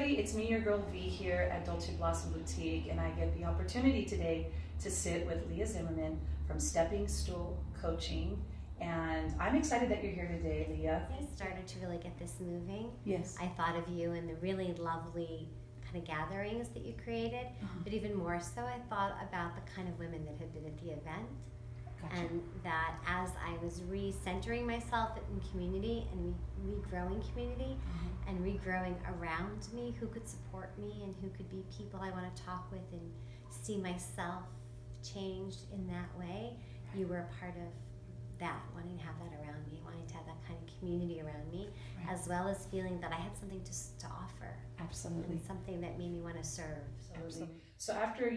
everybody, it's me, your girl V, here at Dolce Blossom Boutique, and I get the opportunity today to sit with Leah Zimmerman from Stool Coaching, and I'm excited that you're here today, Leah. I started to really get this moving. Yes. I thought of you and the really lovely kind of gatherings that you created, but even more so, I thought about the kind of women that had been at the event. Gotcha. And that as I was recentering myself in community and regrowing community and regrowing around me, who could support me and who could be people I want to talk with and see myself changed in that way, you were a part of that, wanting to have that around me, wanting to have that kind of community around me, as well as feeling that I had something to offer. Absolutely. And something that made me want to serve. Absolutely. So after,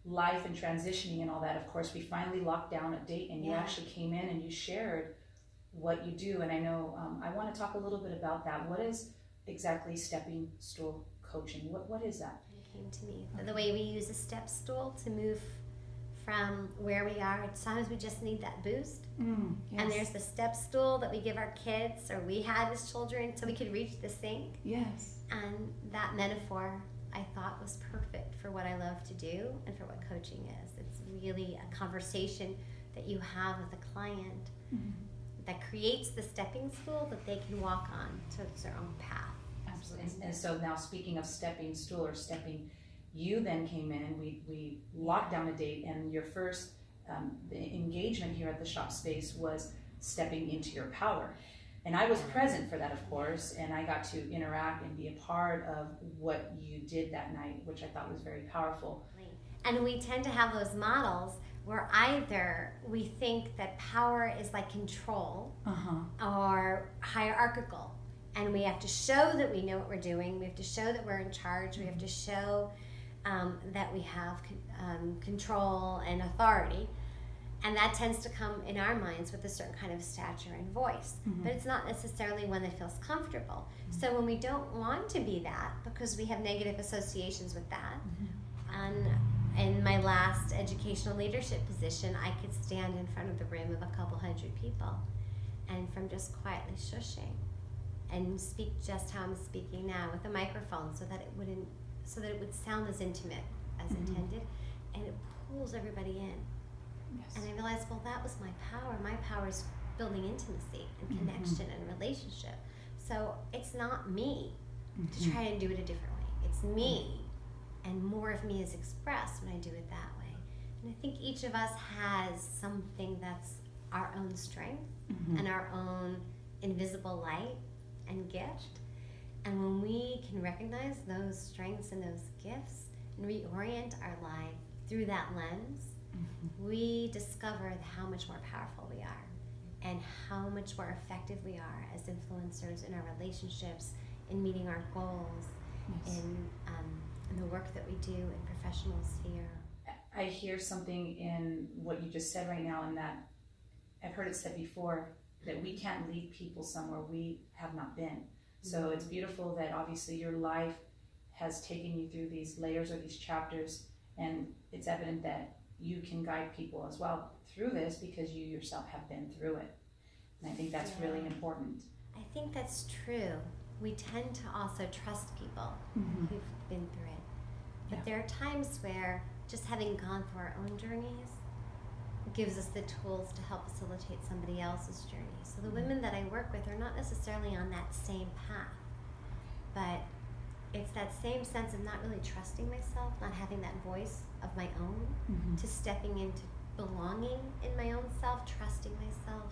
life and transitioning and all that, of course, we finally locked down a date, and you actually came in and you shared what you do. And I know I want to talk a little bit about that. What is exactly Stool Coaching? What is that? It came to me. The way we use a step stool to move from where we are. Sometimes we just need that boost. Yes. And there's the step stool that we give our kids, or we had as children, so we could reach the sink. Yes. And that metaphor I thought was perfect for what I love to do and for what coaching is. It's really a conversation that you have with a client that creates the stepping stool that they can walk on to their own path. Absolutely. And so now, speaking of stepping stool or stepping, you then came in and we locked down a date, and your first engagement here at the shop space was stepping into your power. And I was present for that, of course, and I got to interact and be a part of what you did that night, which I thought was very powerful. And we tend to have those models where either we think that power is like control or hierarchical, and we have to show that we know what we're doing, we have to show that we're in charge, we have to show that we have control and authority. And that tends to come in our minds with a certain kind of stature and voice. But it's not necessarily one that feels comfortable. So when we don't want to be that, because we have negative associations with that, and in my last educational leadership position, I could stand in front of the room of a couple hundred people, and from just quietly shushing and speak just how I'm speaking now with a microphone, so that it would sound as intimate as intended, and it pulls everybody in. Yes. And I realized, well, that was my power. My power is building intimacy and connection and relationship. So it's not me to try and do it a different way. It's me, and more of me is expressed when I do it that way. And I think each of us has something that's our own strength and our own invisible light and gift. And when we can recognize those strengths and those gifts and reorient our life through that lens, we discover how much more powerful we are and how much more effective we are as influencers in our relationships, in meeting our goals, in the work that we do in professional sphere. I hear something in what you just said right now, in that I've heard it said before that we can't lead people somewhere we have not been. So it's beautiful that obviously your life has taken you through these layers or these chapters, and it's evident that you can guide people as well through this because you yourself have been through it. And I think that's really important. I think that's true. We tend to also trust people who've been through it. But there are times where just having gone through our own journeys gives us the tools to help facilitate somebody else's journey. So the women that I work with are not necessarily on that same path, but it's that same sense of not really trusting myself, not having that voice of my own, to stepping into belonging in my own self, trusting myself,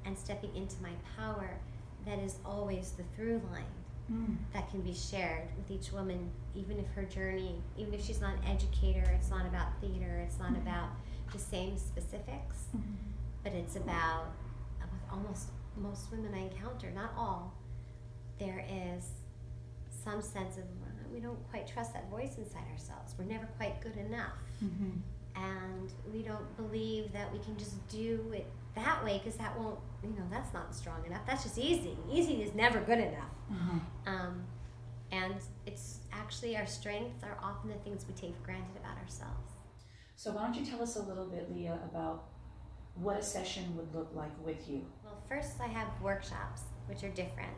and stepping into my power that is always the through line that can be shared with each woman, even if her journey, even if she's not an educator, it's not about theater, it's not about the same specifics, but it's about, with almost most women I encounter, not all, there is some sense of we don't quite trust that voice inside ourselves. We're never quite good enough. And we don't believe that we can just do it that way because that won't, that's not strong enough. That's just easy. Easy is never good enough. And it's actually our strengths are often the things we take for granted about ourselves. So why don't you tell us a little bit, Leah, about what a session would look like with you? Well, first I have workshops, which are different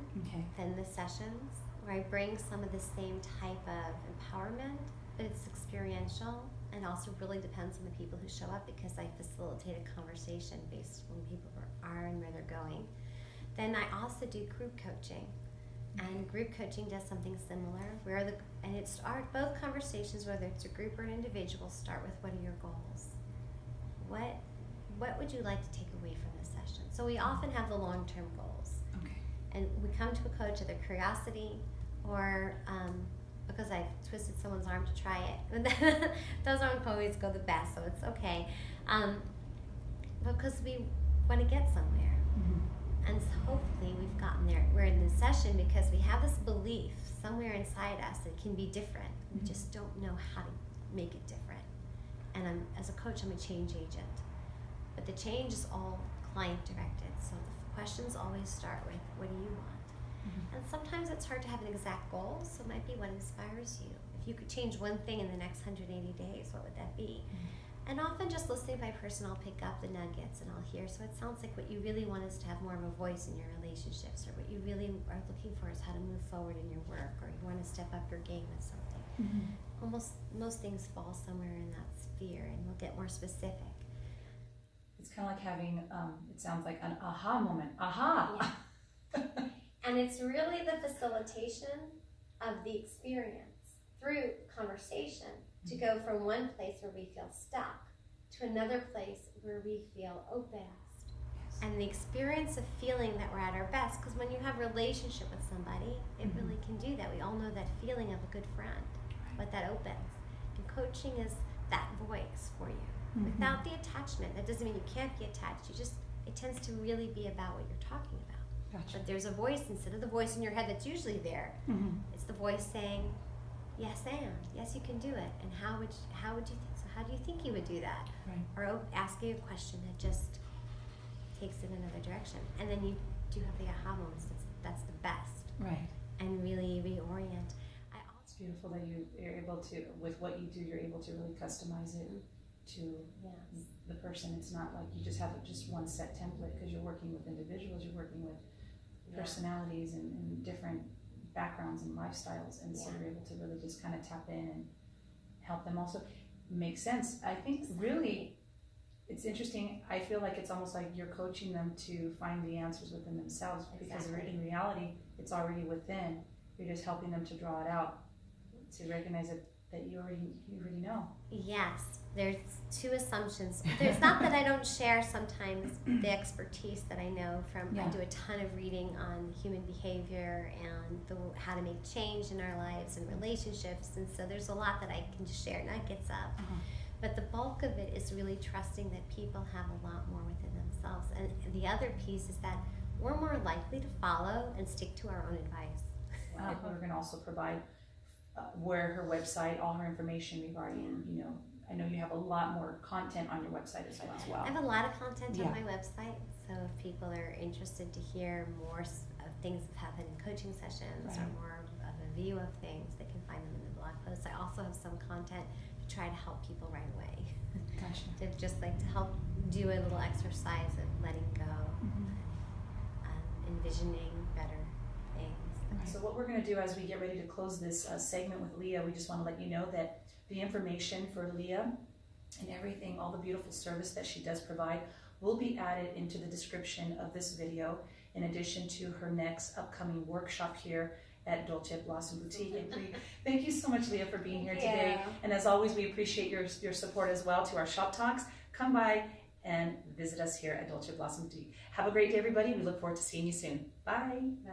than the sessions. where I bring some of the same type of empowerment, but it's experiential, and also really depends on the people who show up, because I facilitate a conversation based on people are and where they're going. Then I also do group coaching, and group coaching does something similar, where both conversations, whether it's a group or an individual, start with, what are your goals? What would you like to take away from this session? So we often have the long-term goals. Okay. And we come to a coach either curiosity or because I've twisted someone's arm to try it. Those aren't always go the best, so it's okay. Because we want to get somewhere. Mm-hmm. And so hopefully we've gotten there. We're in this session because we have this belief somewhere inside us that it can be different. Mm-hmm. We just don't know how to make it different. And as a coach, I'm a change agent. But the change is all client directed. So the questions always start with, what do you want? Mm-hmm. And sometimes it's hard to have an exact goal, so it might be what inspires you. If you could change one thing in the next 180 days, what would that be? Mm-hmm. And often just listening by person, I'll pick up the nuggets and I'll hear. So it sounds like what you really want is to have more of a voice in your relationships, or what you really are looking for is how to move forward in your work, or you want to step up your game with something. Mm-hmm. Most things fall somewhere in that sphere, and we'll get more specific. It's kind of like having, it sounds like an aha moment. Aha! Yeah. And it's really the facilitation of the experience through conversation to go from one place where we feel stuck to another place where we feel open. Yes. And the experience of feeling that we're at our best, because when you have a relationship with somebody, it really can do that. We all know that feeling of a good friend, but that opens. And coaching is that voice for you. Without the attachment. That doesn't mean you can't be attached. It tends to really be about what you're talking about. Gotcha. But there's a voice instead of the voice in your head that's usually there. Mm-hmm. It's the voice saying, yes, and yes, you can do it. And how would you think so? How do you think you would do that? Right. Or asking a question that just takes it in another direction. And then you do have the aha moments. That's the best. Right. And really reorient. It's beautiful that you're able to, with what you do, you're able to really customize it to the person. It's not like you just have just one set template, because you're working with individuals, you're working with personalities and different backgrounds and lifestyles, and so you're able to really just kind of tap in and help them also make sense. I think really it's interesting. I feel like it's almost like you're coaching them to find the answers within themselves, because in reality it's already within. You're just helping them to draw it out, to recognize it, that you already know. Yes, there's two assumptions. There's not that I don't share sometimes the expertise that I know from. I do a ton of reading on human behavior and how to make change in our lives and relationships, and so there's a lot that I can share nuggets of. But the bulk of it is really trusting that people have a lot more within themselves. And the other piece is that we're more likely to follow and stick to our own advice. We're going to also provide where her website, all her information regarding, I know you have a lot more content on your website as well. I have a lot of content on my website, so if people are interested to hear more of things that happen in coaching sessions or more of a view of things, they can find them in the blog post. I also have some content to try to help people right away. Gotcha. To just like to help do a little exercise of letting go, envisioning better things. So what we're going to do as we get ready to close this segment with Leah, we just want to let you know that the information for Leah and everything, all the beautiful service that she does provide, will be added into the description of this video, in addition to her next upcoming workshop here at Dolce Blossom Boutique. Thank you so much, Leah, for being here today. And as always, we appreciate your support as well to our shop talks. Come by and visit us here at Dolce Blossom Boutique. Have a great day, everybody. We look forward to seeing you soon. Bye. Bye.